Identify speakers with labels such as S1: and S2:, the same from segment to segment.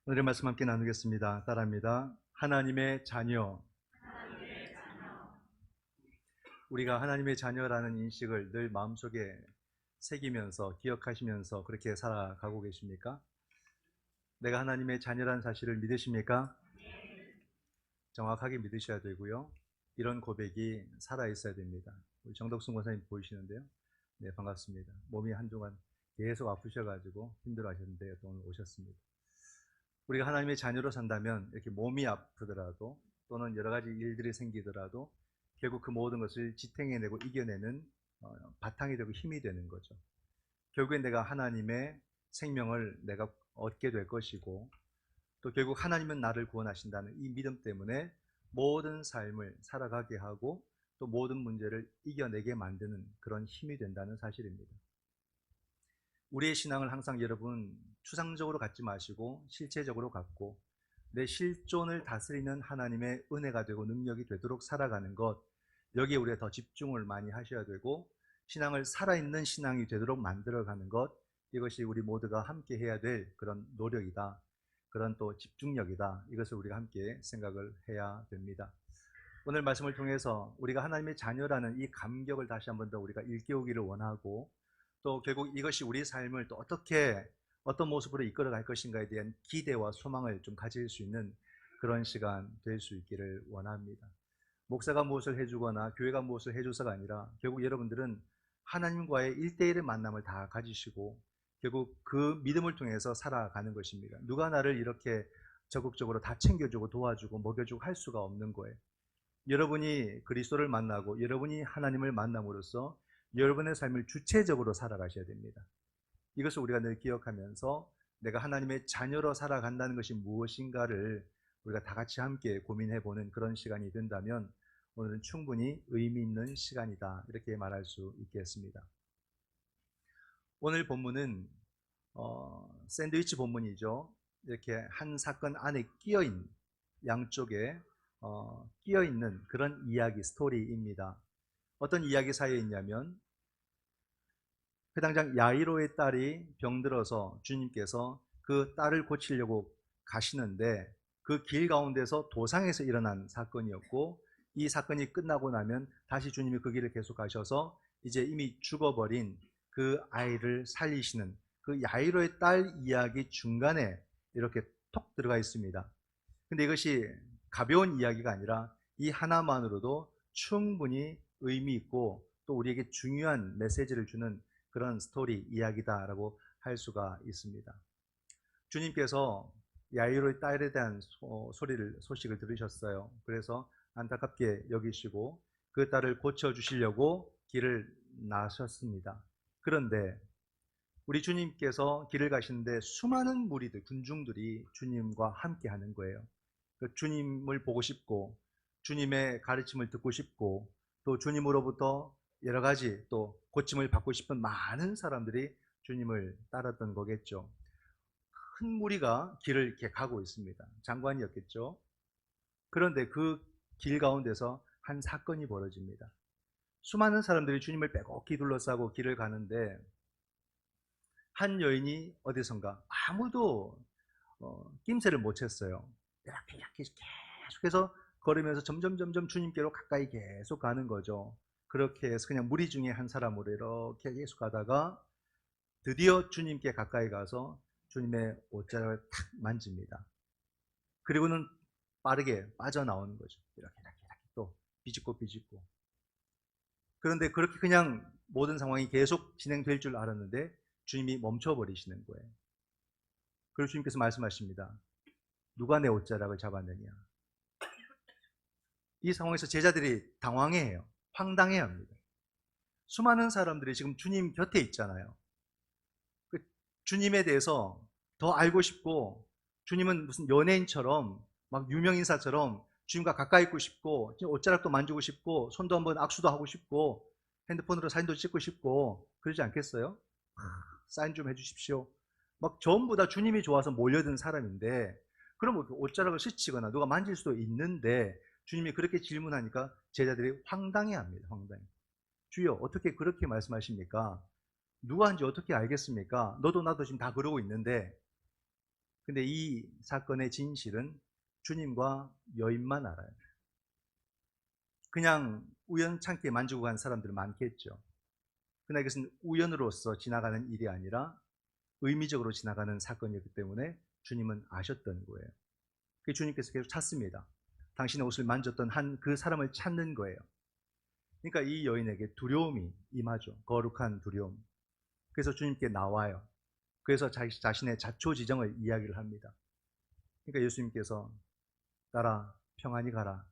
S1: 오늘의 말씀 함께 나누겠습니다. 따라합니다. 하나님의 자녀. 우리가 하나님의 자녀라는 인식을 늘 마음속에 새기면서 기억하시면서 그렇게 살아가고 계십니까? 내가 하나님의 자녀라는 사실을 믿으십니까? 정확하게 믿으셔야 되고요. 이런 고백이 살아있어야 됩니다. 우리 정덕순 권사님 보이시는데요. 네, 반갑습니다. 몸이 한동안 계속 아프셔가지고 힘들어 하셨는데 또 오늘 오셨습니다. 우리가 하나님의 자녀로 산다면 이렇게 몸이 아프더라도 또는 여러 가지 일들이 생기더라도 결국 그 모든 것을 지탱해내고 이겨내는 바탕이 되고 힘이 되는 거죠. 결국엔 내가 하나님의 생명을 내가 얻게 될 것이고, 또 결국 하나님은 나를 구원하신다는 이 믿음 때문에 모든 삶을 살아가게 하고 또 모든 문제를 이겨내게 만드는 그런 힘이 된다는 사실입니다. 우리의 신앙을 항상 여러분 추상적으로 갖지 마시고 실체적으로 갖고 내 실존을 다스리는 하나님의 은혜가 되고 능력이 되도록 살아가는 것, 여기에 우리가 더 집중을 많이 하셔야 되고 신앙을 살아있는 신앙이 되도록 만들어가는 것, 이것이 우리 모두가 함께 해야 될 그런 노력이다, 그런 또 집중력이다, 이것을 우리가 함께 생각을 해야 됩니다. 오늘 말씀을 통해서 우리가 하나님의 자녀라는 이 감격을 다시 한번 더 우리가 일깨우기를 원하고, 또 결국 이것이 우리 삶을 또 어떤 모습으로 이끌어갈 것인가에 대한 기대와 소망을 좀 가질 수 있는 그런 시간 될 수 있기를 원합니다. 목사가 무엇을 해주거나 교회가 무엇을 해줘서가 아니라 결국 여러분들은 하나님과의 1대1의 만남을 다 가지시고 결국 그 믿음을 통해서 살아가는 것입니다. 누가 나를 이렇게 적극적으로 다 챙겨주고 도와주고 먹여주고 할 수가 없는 거예요. 여러분이 그리스도를 만나고 여러분이 하나님을 만남으로써 여러분의 삶을 주체적으로 살아가셔야 됩니다. 이것을 우리가 늘 기억하면서 내가 하나님의 자녀로 살아간다는 것이 무엇인가를 우리가 다 같이 함께 고민해보는 그런 시간이 된다면 오늘은 충분히 의미 있는 시간이다, 이렇게 말할 수 있겠습니다. 오늘 본문은 샌드위치 본문이죠. 이렇게 한 사건 안에 끼어있는, 양쪽에 끼어있는 그런 이야기, 스토리입니다. 어떤 이야기 사이에 있냐면 회당장 야이로의 딸이 병들어서 주님께서 그 딸을 고치려고 가시는데 그 길 가운데서 도상에서 일어난 사건이었고, 이 사건이 끝나고 나면 다시 주님이 그 길을 계속 가셔서 이제 이미 죽어버린 그 아이를 살리시는 그 야이로의 딸 이야기 중간에 이렇게 톡 들어가 있습니다. 근데 이것이 가벼운 이야기가 아니라 이 하나만으로도 충분히 의미 있고 또 우리에게 중요한 메시지를 주는 그런 스토리 이야기다라고 할 수가 있습니다. 주님께서 야이로의 딸에 대한 소식을 들으셨어요. 그래서 안타깝게 여기시고 그 딸을 고쳐주시려고 길을 나섰습니다. 그런데 우리 주님께서 길을 가시는데 수많은 무리들, 군중들이 주님과 함께 하는 거예요. 주님을 보고 싶고 주님의 가르침을 듣고 싶고 또 주님으로부터 여러 가지 또 고침을 받고 싶은 많은 사람들이 주님을 따랐던 거겠죠. 큰 무리가 길을 이렇게 가고 있습니다. 장관이었겠죠. 그런데 그 길 가운데서 한 사건이 벌어집니다. 수많은 사람들이 주님을 빼곡히 둘러싸고 길을 가는데 한 여인이 어디선가 아무도 낌새를 못 챘어요. 이렇게 계속해서 걸으면서 점점 주님께로 가까이 계속 가는 거죠. 그렇게 해서 그냥 무리 중에 한 사람으로 이렇게 계속 가다가 드디어 주님께 가까이 가서 주님의 옷자락을 탁 만집니다. 그리고는 빠르게 빠져나오는 거죠. 이렇게 또 비집고. 그런데 그렇게 그냥 모든 상황이 계속 진행될 줄 알았는데 주님이 멈춰버리시는 거예요. 그리고 주님께서 말씀하십니다. 누가 내 옷자락을 잡았느냐. 이 상황에서 제자들이 당황해요. 황당해합니다. 수많은 사람들이 지금 주님 곁에 있잖아요. 주님에 대해서 더 알고 싶고 주님은 무슨 연예인처럼 막 유명인사처럼 주님과 가까이 있고 싶고 옷자락도 만지고 싶고 손도 한번 악수도 하고 싶고 핸드폰으로 사진도 찍고 싶고 그러지 않겠어요? 사인 좀 해주십시오. 막 전부 다 주님이 좋아서 몰려든 사람인데 그럼 그 옷자락을 스치거나 누가 만질 수도 있는데 주님이 그렇게 질문하니까 제자들이 황당해합니다. 황당해. 주여 어떻게 그렇게 말씀하십니까? 누가 한지 어떻게 알겠습니까? 너도 나도 지금 다 그러고 있는데 근데 이 사건의 진실은 주님과 여인만 알아요. 그냥 우연찮게 만지고 간 사람들은 많겠죠. 그러나 이것은 우연으로서 지나가는 일이 아니라 의미적으로 지나가는 사건이었기 때문에 주님은 아셨던 거예요. 그 주님께서 계속 찾습니다. 당신의 옷을 만졌던 한 그 사람을 찾는 거예요. 그러니까 이 여인에게 두려움이 임하죠. 거룩한 두려움. 그래서 주님께 나와요. 그래서 자신의 자초지정을 이야기를 합니다. 그러니까 예수님께서 따라 평안히 가라.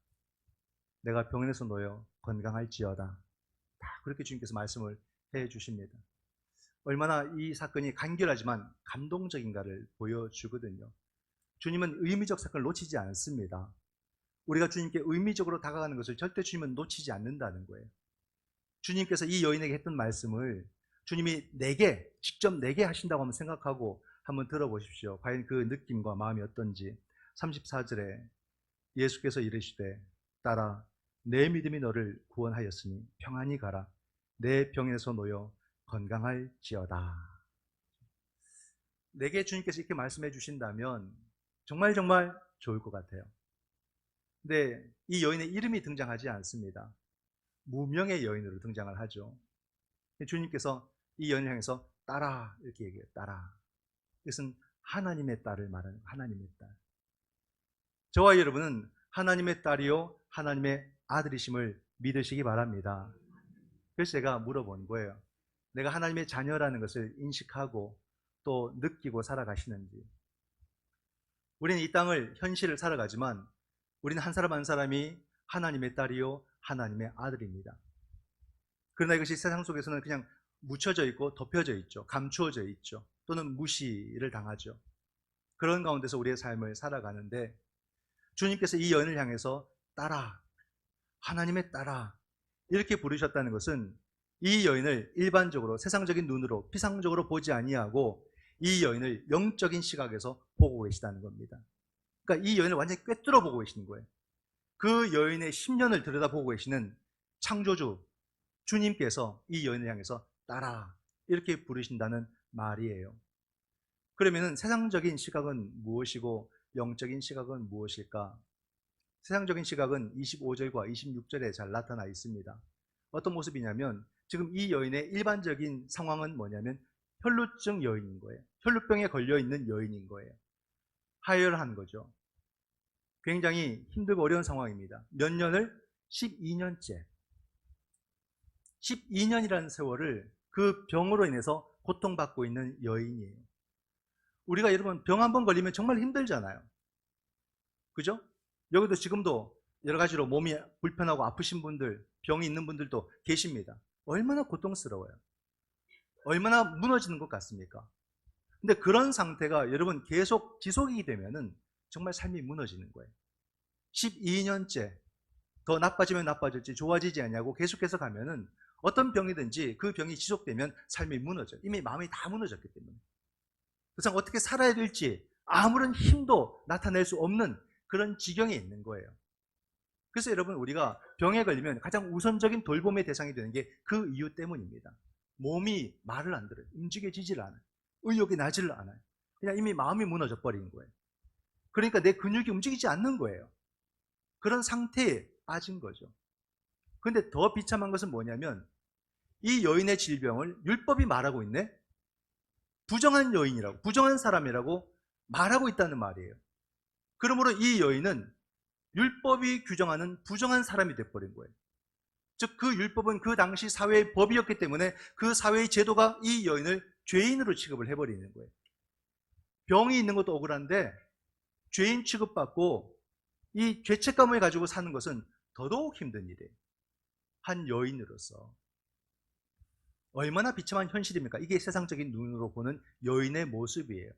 S1: 내가 병원에서 놓여 건강할지어다. 다 그렇게 주님께서 말씀을 해 주십니다. 얼마나 이 사건이 간결하지만 감동적인가를 보여주거든요. 주님은 의미적 사건을 놓치지 않습니다. 우리가 주님께 의미적으로 다가가는 것을 절대 주님은 놓치지 않는다는 거예요. 주님께서 이 여인에게 했던 말씀을 주님이 내게, 직접 내게 하신다고 한번 생각하고 한번 들어보십시오. 과연 그 느낌과 마음이 어떤지. 34절에 예수께서 이르시되 따라 내 믿음이 너를 구원하였으니 평안히 가라. 내 병에서 놓여 건강할지어다. 내게 주님께서 이렇게 말씀해 주신다면 정말 좋을 것 같아요. 근데 이 여인의 이름이 등장하지 않습니다. 무명의 여인으로 등장을 하죠. 주님께서 이 여인을 향해서 딸아 이렇게 얘기해요. 딸아. 이것은 하나님의 딸을 말하는 하나님의 딸. 저와 여러분은 하나님의 딸이요 하나님의 아들이심을 믿으시기 바랍니다. 그래서 제가 물어본 거예요. 내가 하나님의 자녀라는 것을 인식하고 또 느끼고 살아가시는지. 우리는 이 땅을 현실을 살아가지만 우리는 한 사람 한 사람이 하나님의 딸이요 하나님의 아들입니다. 그러나 이것이 세상 속에서는 그냥 묻혀져 있고 덮여져 있죠. 감추어져 있죠. 또는 무시를 당하죠. 그런 가운데서 우리의 삶을 살아가는데 주님께서 이 여인을 향해서 딸아, 하나님의 딸아 이렇게 부르셨다는 것은 이 여인을 일반적으로 세상적인 눈으로 피상적으로 보지 아니하고 이 여인을 영적인 시각에서 보고 계시다는 겁니다. 그러니까 이 여인을 완전히 꿰뚫어 보고 계시는 거예요. 그 여인의 심년을 들여다보고 계시는 창조주 주님께서 이 여인을 향해서 딸아 이렇게 부르신다는 말이에요. 그러면 세상적인 시각은 무엇이고 영적인 시각은 무엇일까? 세상적인 시각은 25절과 26절에 잘 나타나 있습니다. 어떤 모습이냐면 지금 이 여인의 일반적인 상황은 뭐냐면 혈루증 여인인 거예요. 혈루병에 걸려있는 여인인 거예요. 하혈한 거죠. 굉장히 힘들고 어려운 상황입니다. 몇 년을? 12년째. 12년이라는 세월을 그 병으로 인해서 고통받고 있는 여인이에요. 우리가 여러분 병 한 번 걸리면 정말 힘들잖아요. 그죠? 여기도 지금도 여러 가지로 몸이 불편하고 아프신 분들, 병이 있는 분들도 계십니다. 얼마나 고통스러워요. 얼마나 무너지는 것 같습니까? 근데 그런 상태가 여러분 계속 지속이 되면은 정말 삶이 무너지는 거예요. 12년째 더 나빠지면 나빠질지 좋아지지 않냐고 계속해서 가면은 어떤 병이든지 그 병이 지속되면 삶이 무너져요. 이미 마음이 다 무너졌기 때문에. 그래서 어떻게 살아야 될지 아무런 힘도 나타낼 수 없는 그런 지경에 있는 거예요. 그래서 여러분 우리가 병에 걸리면 가장 우선적인 돌봄의 대상이 되는 게 그 이유 때문입니다. 몸이 말을 안 들어요. 움직여지질 않아요. 의욕이 나질 않아요. 그냥 이미 마음이 무너져 버린 거예요. 그러니까 내 근육이 움직이지 않는 거예요. 그런 상태에 빠진 거죠. 그런데 더 비참한 것은 뭐냐면 이 여인의 질병을 율법이 말하고 있네? 부정한 여인이라고, 부정한 사람이라고 말하고 있다는 말이에요. 그러므로 이 여인은 율법이 규정하는 부정한 사람이 돼버린 거예요. 즉 그 율법은 그 당시 사회의 법이었기 때문에 그 사회의 제도가 이 여인을 죄인으로 취급을 해버리는 거예요. 병이 있는 것도 억울한데 죄인 취급받고 이 죄책감을 가지고 사는 것은 더더욱 힘든 일이에요. 한 여인으로서. 얼마나 비참한 현실입니까? 이게 세상적인 눈으로 보는 여인의 모습이에요.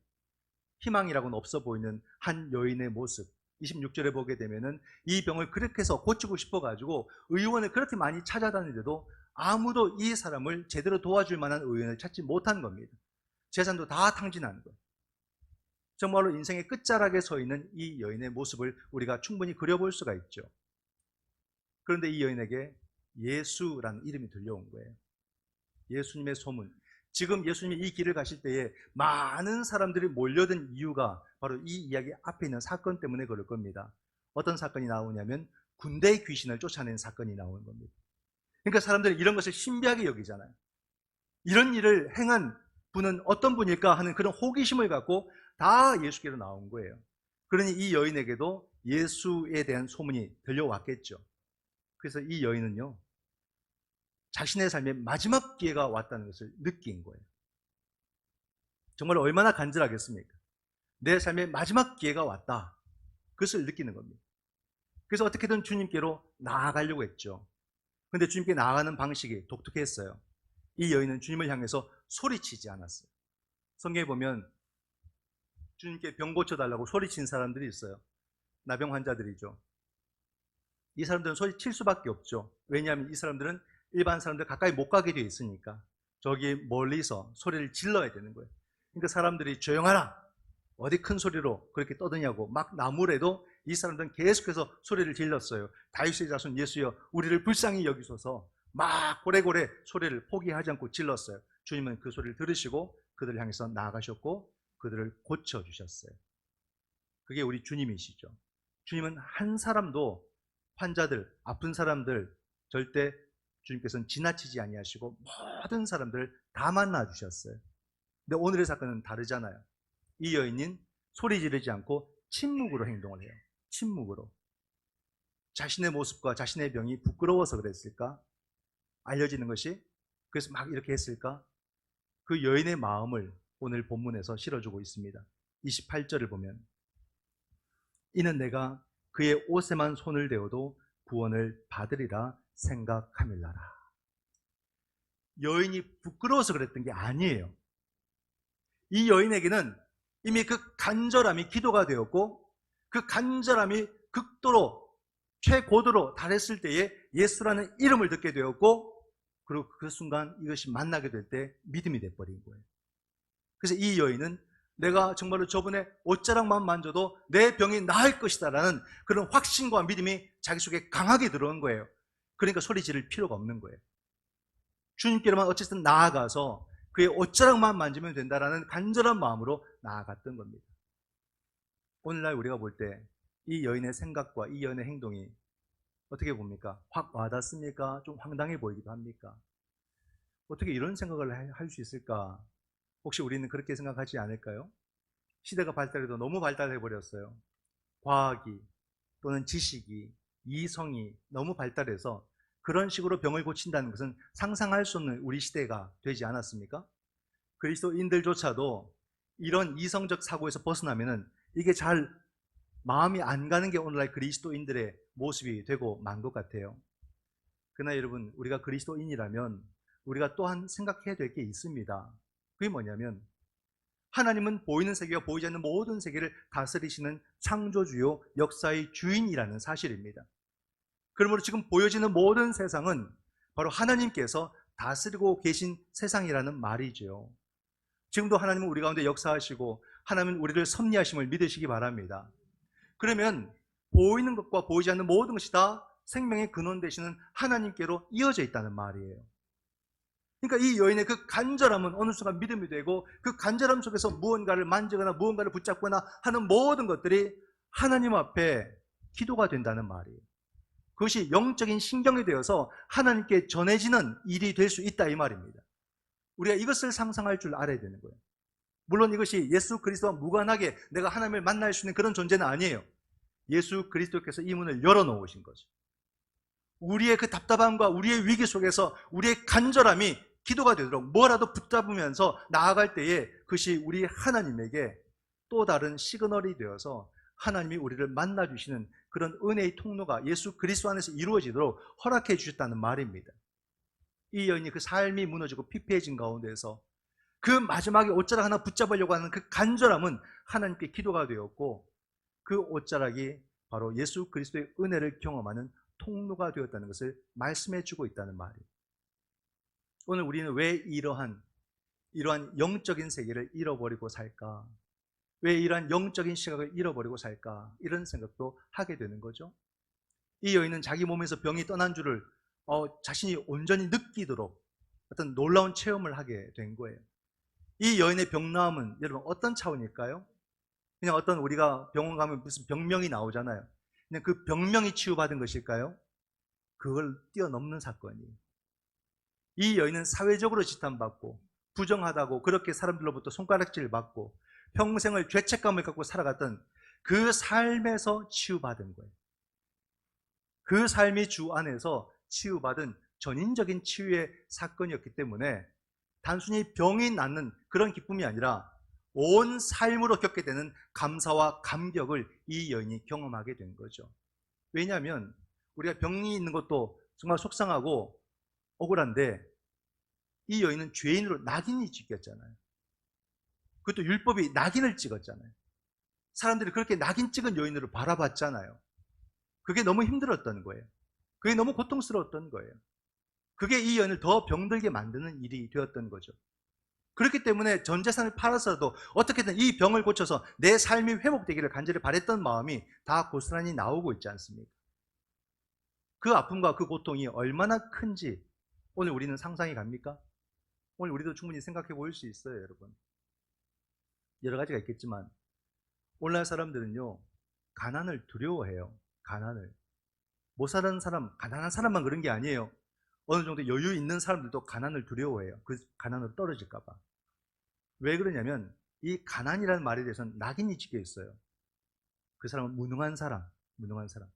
S1: 희망이라고는 없어 보이는 한 여인의 모습. 26절에 보게 되면은 이 병을 그렇게 해서 고치고 싶어가지고 의원을 그렇게 많이 찾아다니는데도 아무도 이 사람을 제대로 도와줄 만한 의원을 찾지 못한 겁니다. 재산도 다 탕진하는 거예요. 정말로 인생의 끝자락에 서 있는 이 여인의 모습을 우리가 충분히 그려볼 수가 있죠. 그런데 이 여인에게 예수라는 이름이 들려온 거예요. 예수님의 소문. 지금 예수님이 이 길을 가실 때에 많은 사람들이 몰려든 이유가 바로 이 이야기 앞에 있는 사건 때문에 그럴 겁니다. 어떤 사건이 나오냐면 군대의 귀신을 쫓아낸 사건이 나오는 겁니다. 그러니까 사람들이 이런 것을 신비하게 여기잖아요. 이런 일을 행한 분은 어떤 분일까 하는 그런 호기심을 갖고 다 예수께로 나온 거예요. 그러니 이 여인에게도 예수에 대한 소문이 들려왔겠죠. 그래서 이 여인은요, 자신의 삶의 마지막 기회가 왔다는 것을 느낀 거예요. 정말 얼마나 간절하겠습니까? 내 삶의 마지막 기회가 왔다. 그것을 느끼는 겁니다. 그래서 어떻게든 주님께로 나아가려고 했죠. 그런데 주님께 나아가는 방식이 독특했어요. 이 여인은 주님을 향해서 소리치지 않았어요. 성경에 보면 주님께 병 고쳐달라고 소리친 사람들이 있어요. 나병 환자들이죠. 이 사람들은 소리칠 수밖에 없죠. 왜냐하면 이 사람들은 일반 사람들 가까이 못 가게 되어 있으니까 저기 멀리서 소리를 질러야 되는 거예요. 그러니까 사람들이 조용하라, 어디 큰 소리로 그렇게 떠드냐고 막 나무래도 이 사람들은 계속해서 소리를 질렀어요. 다윗의 자손 예수여 우리를 불쌍히 여기소서, 막 고래고래 소리를 포기하지 않고 질렀어요. 주님은 그 소리를 들으시고 그들을 향해서 나아가셨고 그들을 고쳐주셨어요. 그게 우리 주님이시죠. 주님은 한 사람도 환자들, 아픈 사람들 절대 주님께서는 지나치지 아니하시고 모든 사람들을 다 만나주셨어요. 근데 오늘의 사건은 다르잖아요. 이 여인은 소리 지르지 않고 침묵으로 행동을 해요. 침묵으로. 자신의 모습과 자신의 병이 부끄러워서 그랬을까? 알려지는 것이? 그래서 막 이렇게 했을까? 그 여인의 마음을 오늘 본문에서 실어주고 있습니다. 28절을 보면 이는 내가 그의 옷에만 손을 대어도 구원을 받으리라 생각함일라라. 여인이 부끄러워서 그랬던 게 아니에요. 이 여인에게는 이미 그 간절함이 기도가 되었고 그 간절함이 극도로 최고도로 달했을 때에 예수라는 이름을 듣게 되었고 그리고 그 순간 이것이 만나게 될 때 믿음이 돼버린 거예요. 그래서 이 여인은 내가 정말로 저분의 옷자락만 만져도 내 병이 나을 것이다 라는 그런 확신과 믿음이 자기 속에 강하게 들어온 거예요. 그러니까 소리 지를 필요가 없는 거예요. 주님께로만 어쨌든 나아가서 그의 옷자락만 만지면 된다라는 간절한 마음으로 나아갔던 겁니다. 오늘날 우리가 볼 때 이 여인의 생각과 이 여인의 행동이 어떻게 봅니까? 확 와닿습니까? 좀 황당해 보이기도 합니까? 어떻게 이런 생각을 할 수 있을까? 혹시 우리는 그렇게 생각하지 않을까요? 시대가 발달해도 너무 발달해 버렸어요. 과학이 또는 지식이, 이성이 너무 발달해서 그런 식으로 병을 고친다는 것은 상상할 수 없는 우리 시대가 되지 않았습니까? 그리스도인들조차도 이런 이성적 사고에서 벗어나면은 이게 잘 마음이 안 가는 게 오늘날 그리스도인들의 모습이 되고 만 것 같아요. 그러나 여러분, 우리가 그리스도인이라면 우리가 또한 생각해야 될 게 있습니다. 그게 뭐냐면 하나님은 보이는 세계와 보이지 않는 모든 세계를 다스리시는 창조주요 역사의 주인이라는 사실입니다. 그러므로 지금 보여지는 모든 세상은 바로 하나님께서 다스리고 계신 세상이라는 말이죠. 지금도 하나님은 우리 가운데 역사하시고 하나님은 우리를 섭리하심을 믿으시기 바랍니다. 그러면 보이는 것과 보이지 않는 모든 것이 다 생명의 근원 되시는 하나님께로 이어져 있다는 말이에요. 그러니까 이 여인의 그 간절함은 어느 순간 믿음이 되고 그 간절함 속에서 무언가를 만지거나 무언가를 붙잡거나 하는 모든 것들이 하나님 앞에 기도가 된다는 말이에요. 그것이 영적인 신경이 되어서 하나님께 전해지는 일이 될 수 있다 이 말입니다. 우리가 이것을 상상할 줄 알아야 되는 거예요. 물론 이것이 예수 그리스도와 무관하게 내가 하나님을 만날 수 있는 그런 존재는 아니에요. 예수 그리스도께서 이 문을 열어놓으신 거죠. 우리의 그 답답함과 우리의 위기 속에서 우리의 간절함이 기도가 되도록 뭐라도 붙잡으면서 나아갈 때에 그것이 우리 하나님에게 또 다른 시그널이 되어서 하나님이 우리를 만나주시는 그런 은혜의 통로가 예수 그리스도 안에서 이루어지도록 허락해 주셨다는 말입니다. 이 여인이 그 삶이 무너지고 피폐해진 가운데서 그 마지막에 옷자락 하나 붙잡으려고 하는 그 간절함은 하나님께 기도가 되었고 그 옷자락이 바로 예수 그리스도의 은혜를 경험하는 통로가 되었다는 것을 말씀해 주고 있다는 말이에요. 오늘 우리는 왜 이러한 영적인 세계를 잃어버리고 살까? 왜 이러한 영적인 시각을 잃어버리고 살까? 이런 생각도 하게 되는 거죠. 이 여인은 자기 몸에서 병이 떠난 줄을 자신이 온전히 느끼도록 어떤 놀라운 체험을 하게 된 거예요. 이 여인의 병나음은 여러분 어떤 차원일까요? 그냥 어떤 우리가 병원 가면 무슨 병명이 나오잖아요. 그냥 그 병명이 치유받은 것일까요? 그걸 뛰어넘는 사건이에요. 이 여인은 사회적으로 지탄받고 부정하다고 그렇게 사람들로부터 손가락질을 받고 평생을 죄책감을 갖고 살아갔던 그 삶에서 치유받은 거예요. 그 삶이 주 안에서 치유받은 전인적인 치유의 사건이었기 때문에 단순히 병이 낫는 그런 기쁨이 아니라 온 삶으로 겪게 되는 감사와 감격을 이 여인이 경험하게 된 거죠. 왜냐하면 우리가 병이 있는 것도 정말 속상하고 억울한데 이 여인은 죄인으로 낙인이 찍혔잖아요. 그것도 율법이 낙인을 찍었잖아요. 사람들이 그렇게 낙인 찍은 여인으로 바라봤잖아요. 그게 너무 힘들었던 거예요. 그게 너무 고통스러웠던 거예요. 그게 이 여인을 더 병들게 만드는 일이 되었던 거죠. 그렇기 때문에 전 재산을 팔아서도 어떻게든 이 병을 고쳐서 내 삶이 회복되기를 간절히 바랬던 마음이 다 고스란히 나오고 있지 않습니까? 그 아픔과 그 고통이 얼마나 큰지 오늘 우리는 상상이 갑니까? 오늘 우리도 충분히 생각해 볼 수 있어요, 여러분. 여러 가지가 있겠지만 오늘날 사람들은요, 가난을 두려워해요. 가난을. 못 사는 사람, 가난한 사람만 그런 게 아니에요. 어느 정도 여유 있는 사람들도 가난을 두려워해요. 그 가난으로 떨어질까 봐. 왜 그러냐면 이 가난이라는 말에 대해서는 낙인이 찍혀 있어요. 그 사람은 무능한 사람, 무능한 사람.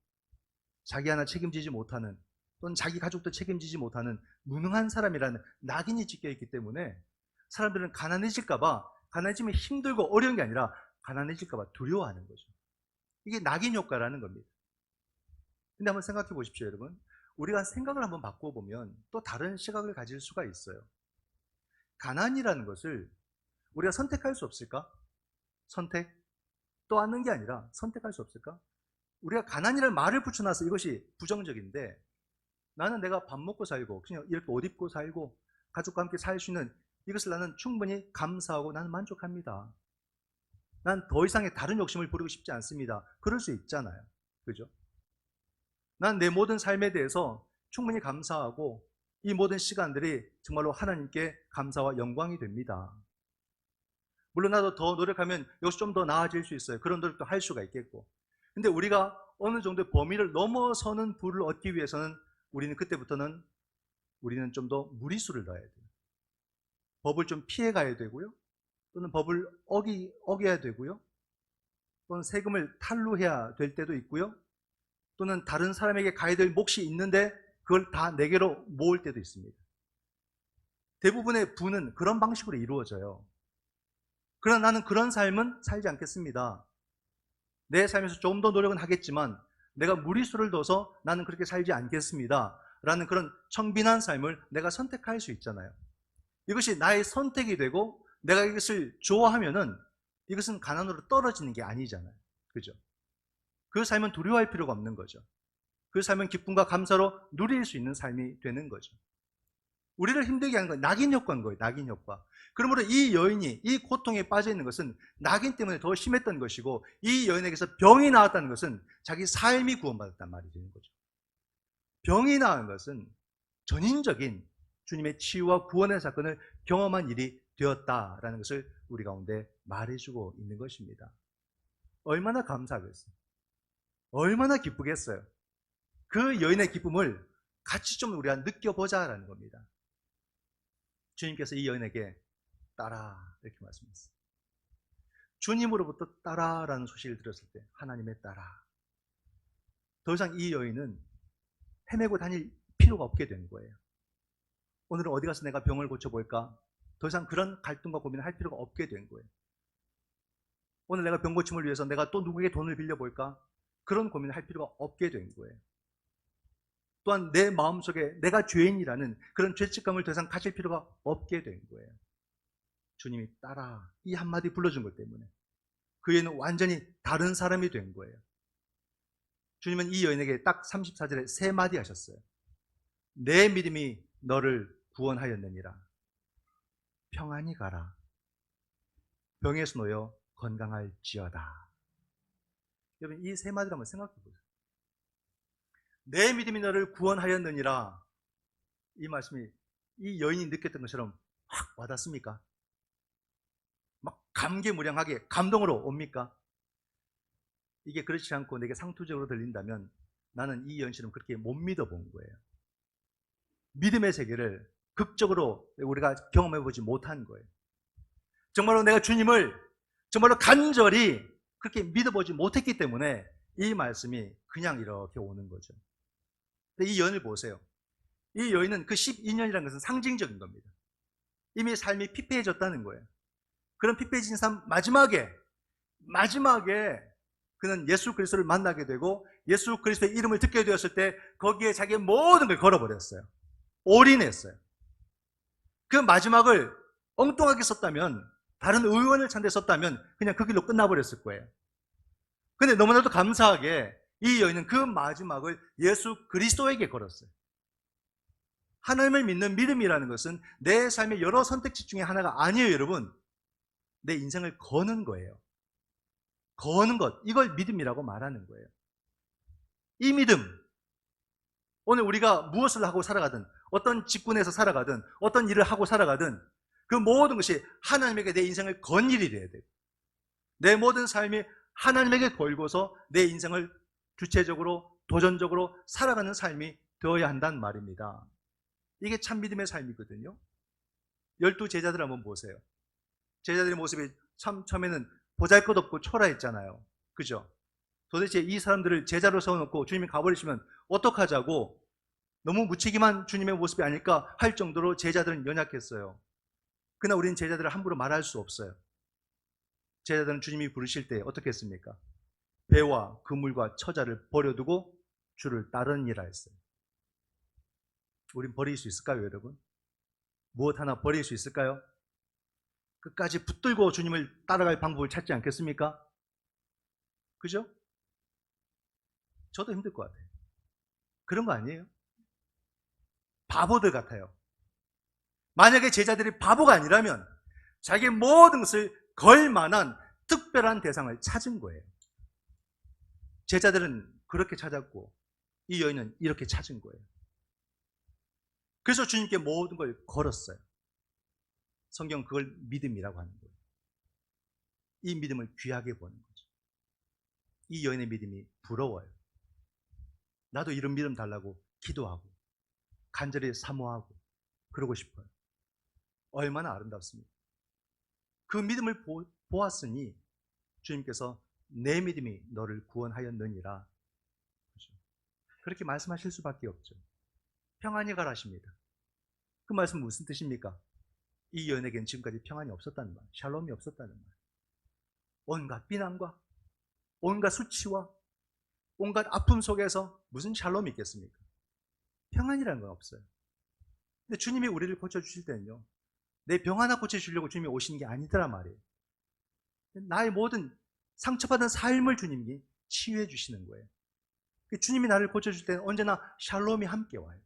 S1: 자기 하나 책임지지 못하는, 또는 자기 가족도 책임지지 못하는 무능한 사람이라는 낙인이 찍혀 있기 때문에 사람들은 가난해질까 봐, 가난해지면 힘들고 어려운 게 아니라 가난해질까 봐 두려워하는 거죠. 이게 낙인 효과라는 겁니다. 근데 한번 생각해 보십시오, 여러분. 우리가 생각을 한번 바꿔보면 또 다른 시각을 가질 수가 있어요. 가난이라는 것을 우리가 선택할 수 없을까? 선택? 또 하는 게 아니라 선택할 수 없을까? 우리가 가난이라는 말을 붙여놔서 이것이 부정적인데, 나는 내가 밥 먹고 살고 그냥 이렇게 옷 입고 살고 가족과 함께 살 수 있는 이것을 나는 충분히 감사하고 나는 만족합니다. 난 더 이상의 다른 욕심을 부리고 싶지 않습니다. 그럴 수 있잖아요. 그죠? 난 내 모든 삶에 대해서 충분히 감사하고 이 모든 시간들이 정말로 하나님께 감사와 영광이 됩니다. 물론 나도 더 노력하면 이것이 좀 더 나아질 수 있어요. 그런 노력도 할 수가 있겠고. 근데 우리가 어느 정도의 범위를 넘어서는 부를 얻기 위해서는 우리는 그때부터는 우리는 좀 더 무리수를 넣어야 돼요. 법을 좀 피해 가야 되고요. 또는 법을 어겨야 되고요. 또는 세금을 탈루해야 될 때도 있고요. 또는 다른 사람에게 가야 될 몫이 있는데 그걸 다 내게로 모을 때도 있습니다. 대부분의 부는 그런 방식으로 이루어져요. 그러나 나는 그런 삶은 살지 않겠습니다. 내 삶에서 좀 더 노력은 하겠지만 내가 무리수를 둬서 나는 그렇게 살지 않겠습니다. 라는 그런 청빈한 삶을 내가 선택할 수 있잖아요. 이것이 나의 선택이 되고 내가 이것을 좋아하면은 이것은 가난으로 떨어지는 게 아니잖아요. 그죠? 그 삶은 두려워할 필요가 없는 거죠. 그 삶은 기쁨과 감사로 누릴 수 있는 삶이 되는 거죠. 우리를 힘들게 하는 건 낙인 효과인 거예요. 낙인 효과. 그러므로 이 여인이 이 고통에 빠져 있는 것은 낙인 때문에 더 심했던 것이고, 이 여인에게서 병이 나왔다는 것은 자기 삶이 구원받았단 말이 되는 거죠. 병이 나은 것은 전인적인 주님의 치유와 구원의 사건을 경험한 일이 되었다라는 것을 우리 가운데 말해주고 있는 것입니다. 얼마나 감사하겠어요. 얼마나 기쁘겠어요. 그 여인의 기쁨을 같이 좀 우리가 느껴보자라는 겁니다. 주님께서 이 여인에게 따라 이렇게 말씀했어요. 주님으로부터 따라라는 소식을 들었을 때 하나님의 따라. 더 이상 이 여인은 헤매고 다닐 필요가 없게 된 거예요. 오늘은 어디 가서 내가 병을 고쳐볼까? 더 이상 그런 갈등과 고민을 할 필요가 없게 된 거예요. 오늘 내가 병 고침을 위해서 내가 또 누구에게 돈을 빌려볼까? 그런 고민을 할 필요가 없게 된 거예요. 또한 내 마음속에 내가 죄인이라는 그런 죄책감을 더 이상 가질 필요가 없게 된 거예요. 주님이 따라 이 한마디 불러준 것 때문에 그 여인은 완전히 다른 사람이 된 거예요. 주님은 이 여인에게 딱 34절에 세 마디 하셨어요. 내 믿음이 너를 구원하였느니라. 평안히 가라. 병에서 놓여 건강할지어다. 여러분, 이 세 마디를 한번 생각해 보세요. 내 믿음이 너를 구원하였느니라. 이 말씀이 이 여인이 느꼈던 것처럼 확 와닿습니까? 막 감개무량하게 감동으로 옵니까? 이게 그렇지 않고 내게 상투적으로 들린다면 나는 이 여인처럼 그렇게 못 믿어본 거예요. 믿음의 세계를 극적으로 우리가 경험해보지 못한 거예요. 정말로 내가 주님을 정말로 간절히 그렇게 믿어보지 못했기 때문에 이 말씀이 그냥 이렇게 오는 거죠. 근데 이 여인을 보세요. 이 여인은 그 12년이라는 것은 상징적인 겁니다. 이미 삶이 피폐해졌다는 거예요. 그런 피폐해진 삶 마지막에 그는 예수 그리스도를 만나게 되고 예수 그리스도의 이름을 듣게 되었을 때 거기에 자기의 모든 걸 걸어버렸어요. 올인했어요. 그 마지막을 엉뚱하게 썼다면, 다른 의원을 찾는 데 썼다면 그냥 그 길로 끝나버렸을 거예요. 근데 너무나도 감사하게 이 여인은 그 마지막을 예수 그리스도에게 걸었어요. 하나님을 믿는 믿음이라는 것은 내 삶의 여러 선택지 중에 하나가 아니에요, 여러분. 내 인생을 거는 거예요. 거는 것, 이걸 믿음이라고 말하는 거예요. 이 믿음, 오늘 우리가 무엇을 하고 살아가든, 어떤 직군에서 살아가든, 어떤 일을 하고 살아가든 그 모든 것이 하나님에게 내 인생을 건 일이 돼야 돼요. 내 모든 삶이 하나님에게 걸고서 내 인생을 주체적으로, 도전적으로 살아가는 삶이 되어야 한다는 말입니다. 이게 참 믿음의 삶이거든요. 12 제자들 한번 보세요. 제자들의 모습이 참 처음에는 보잘것없고 초라했잖아요. 그죠? 도대체 이 사람들을 제자로 세워놓고 주님이 가버리시면 어떡하자고, 너무 무책임한 주님의 모습이 아닐까 할 정도로 제자들은 연약했어요. 그러나 우리는 제자들을 함부로 말할 수 없어요. 제자들은 주님이 부르실 때 어떻게 했습니까? 배와 그물과 처자를 버려두고 주를 따르니라 했어요. 우린 버릴 수 있을까요, 여러분? 무엇 하나 버릴 수 있을까요? 끝까지 붙들고 주님을 따라갈 방법을 찾지 않겠습니까? 그죠? 저도 힘들 것 같아요. 그런 거 아니에요? 바보들 같아요. 만약에 제자들이 바보가 아니라면 자기의 모든 것을 걸 만한 특별한 대상을 찾은 거예요. 제자들은 그렇게 찾았고 이 여인은 이렇게 찾은 거예요. 그래서 주님께 모든 걸 걸었어요. 성경은 그걸 믿음이라고 하는 거예요. 이 믿음을 귀하게 보는 거죠. 이 여인의 믿음이 부러워요. 나도 이런 믿음 달라고 기도하고 간절히 사모하고 그러고 싶어요. 얼마나 아름답습니까? 그 믿음을 보았으니 주님께서 내 믿음이 너를 구원하였느니라. 그렇게 말씀하실 수밖에 없죠. 평안히 가라십니다. 그 말씀은 무슨 뜻입니까? 이 여인에게는 지금까지 평안이 없었다는 말, 샬롬이 없었다는 말. 온갖 비난과 온갖 수치와 온갖 아픔 속에서 무슨 샬롬이 있겠습니까? 평안이라는 건 없어요. 근데 주님이 우리를 고쳐주실 때는요, 내 병 하나 고쳐주려고 주님이 오시는 게 아니더란 말이에요. 나의 모든 상처받은 삶을 주님이 치유해 주시는 거예요. 주님이 나를 고쳐줄 때는 언제나 샬롬이 함께 와요.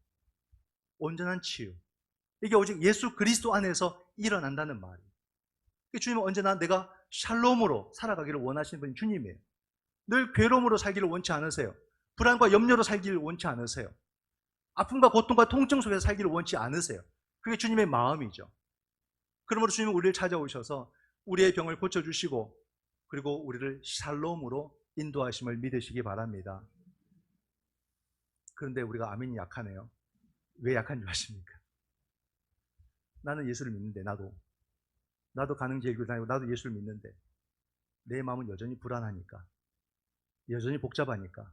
S1: 온전한 치유. 이게 오직 예수 그리스도 안에서 일어난다는 말이에요. 주님은 언제나 내가 샬롬으로 살아가기를 원하시는 분이 주님이에요. 늘 괴로움으로 살기를 원치 않으세요. 불안과 염려로 살기를 원치 않으세요. 아픔과 고통과 통증 속에서 살기를 원치 않으세요. 그게 주님의 마음이죠. 그러므로 주님은 우리를 찾아오셔서 우리의 병을 고쳐주시고 그리고 우리를 샬롬으로 인도하심을 믿으시기 바랍니다. 그런데 우리가 아멘이 약하네요. 왜 약한 줄 아십니까? 나는 예수를 믿는데, 나도 가능제일교회 다니고 나도 예수를 믿는데 내 마음은 여전히 불안하니까, 여전히 복잡하니까,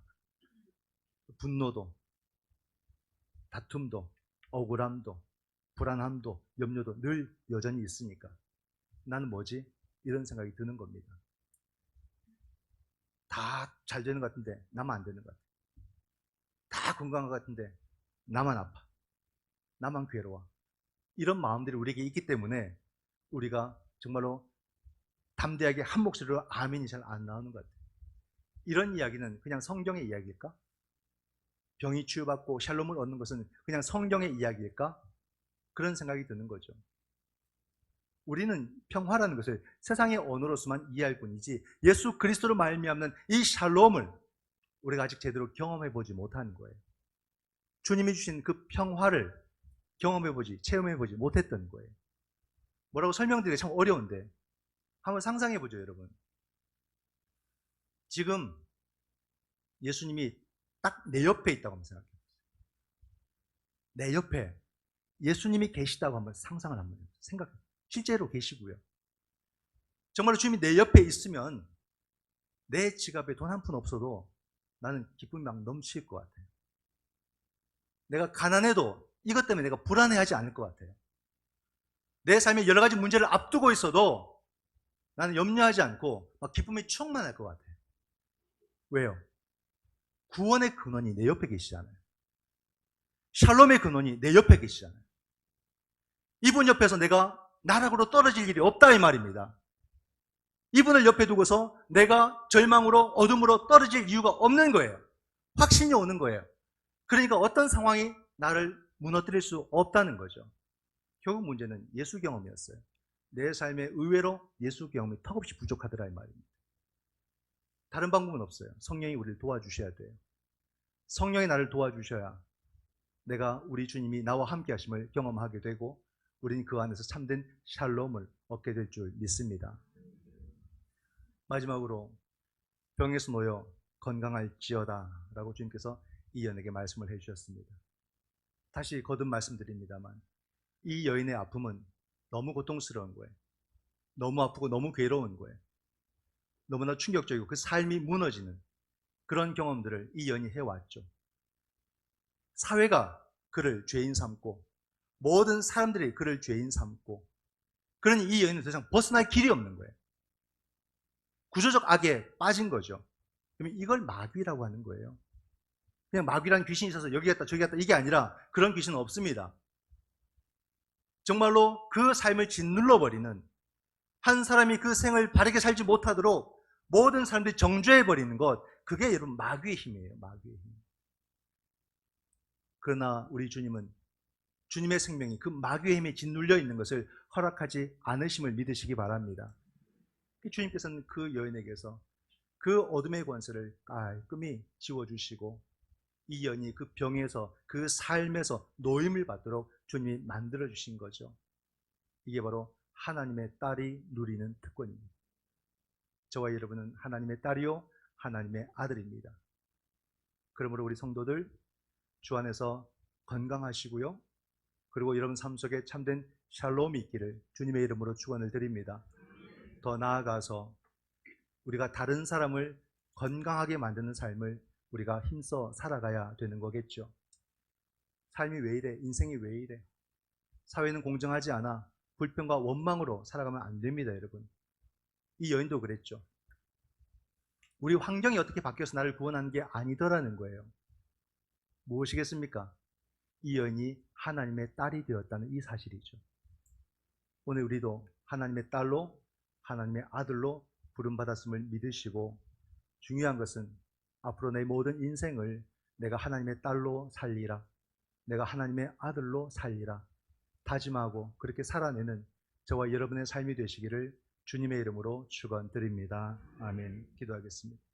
S1: 분노도, 다툼도, 억울함도, 불안함도, 염려도 늘 여전히 있으니까 나는 뭐지? 이런 생각이 드는 겁니다. 다 잘 되는 것 같은데 나만 안 되는 것 같아. 다 건강한 것 같은데 나만 아파. 나만 괴로워. 이런 마음들이 우리에게 있기 때문에 우리가 정말로 담대하게 한 목소리로 아멘이 잘 안 나오는 것 같아요. 이런 이야기는 그냥 성경의 이야기일까? 병이 치유받고 샬롬을 얻는 것은 그냥 성경의 이야기일까? 그런 생각이 드는 거죠. 우리는 평화라는 것을 세상의 언어로서만 이해할 뿐이지 예수 그리스도로 말미암는 이 샬롬을 우리가 아직 제대로 경험해 보지 못하는 거예요. 주님이 주신 그 평화를 경험해보지, 체험해보지 못했던 거예요. 뭐라고 설명드리기 참 어려운데 한번 상상해보죠, 여러분. 지금 예수님이 딱 내 옆에 있다고 한번 생각해요. 내 옆에 예수님이 계시다고 한번 상상을 한번 생각해요. 실제로 계시고요. 정말로 주님이 내 옆에 있으면 내 지갑에 돈 한 푼 없어도 나는 기쁨이 막 넘칠 것 같아요. 내가 가난해도 이것 때문에 내가 불안해하지 않을 것 같아요. 내 삶에 여러 가지 문제를 앞두고 있어도 나는 염려하지 않고 막 기쁨이 충만할 것 같아요. 왜요? 구원의 근원이 내 옆에 계시잖아요. 샬롬의 근원이 내 옆에 계시잖아요. 이분 옆에서 내가 나락으로 떨어질 일이 없다 이 말입니다. 이분을 옆에 두고서 내가 절망으로 어둠으로 떨어질 이유가 없는 거예요. 확신이 오는 거예요. 그러니까 어떤 상황이 나를 무너뜨릴 수 없다는 거죠. 결국 문제는 예수 경험이었어요. 내 삶에 의외로 예수 경험이 턱없이 부족하더라 이 말입니다. 다른 방법은 없어요. 성령이 우리를 도와주셔야 돼요. 성령이 나를 도와주셔야 내가 우리 주님이 나와 함께 하심을 경험하게 되고 우리는 그 안에서 참된 샬롬을 얻게 될 줄 믿습니다. 마지막으로 병에서 놓여 건강할지어다 라고 주님께서 이 여인에게 말씀을 해주셨습니다. 다시 거듭 말씀드립니다만 이 여인의 아픔은 너무 고통스러운 거예요. 너무 아프고 너무 괴로운 거예요. 너무나 충격적이고 그 삶이 무너지는 그런 경험들을 이 여인이 해왔죠. 사회가 그를 죄인 삼고 모든 사람들이 그를 죄인 삼고 그러니 이 여인은 더 이상 벗어날 길이 없는 거예요. 구조적 악에 빠진 거죠. 그러면 이걸 마귀라고 하는 거예요. 그냥 마귀라는 귀신이 있어서 여기 갔다 저기 갔다 이게 아니라 그런 귀신은 없습니다. 정말로 그 삶을 짓눌러버리는 한 사람이 그 생을 바르게 살지 못하도록 모든 사람들이 정죄해버리는 것, 그게 여러분 마귀의 힘이에요. 마귀의 힘. 그러나 우리 주님은 주님의 생명이 그 마귀의 힘에 짓눌려 있는 것을 허락하지 않으심을 믿으시기 바랍니다. 주님께서는 그 여인에게서 그 어둠의 권세를 깔끔히 지워주시고 이 여인이 그 병에서 그 삶에서 노임을 받도록 주님이 만들어주신 거죠. 이게 바로 하나님의 딸이 누리는 특권입니다. 저와 여러분은 하나님의 딸이요 하나님의 아들입니다. 그러므로 우리 성도들 주 안에서 건강하시고요. 그리고 여러분 삶 속에 참된 샬롬이 있기를 주님의 이름으로 축원을 드립니다. 더 나아가서 우리가 다른 사람을 건강하게 만드는 삶을 우리가 힘써 살아가야 되는 거겠죠. 삶이 왜 이래? 인생이 왜 이래? 사회는 공정하지 않아. 불평과 원망으로 살아가면 안 됩니다, 여러분. 이 여인도 그랬죠. 우리 환경이 어떻게 바뀌어서 나를 구원하는 게 아니더라는 거예요. 무엇이겠습니까? 이 여인이 하나님의 딸이 되었다는 이 사실이죠. 오늘 우리도 하나님의 딸로 하나님의 아들로 부름받았음을 믿으시고 중요한 것은 앞으로 내 모든 인생을 내가 하나님의 딸로 살리라, 내가 하나님의 아들로 살리라 다짐하고 그렇게 살아내는 저와 여러분의 삶이 되시기를 주님의 이름으로 축원드립니다. 아멘. 기도하겠습니다.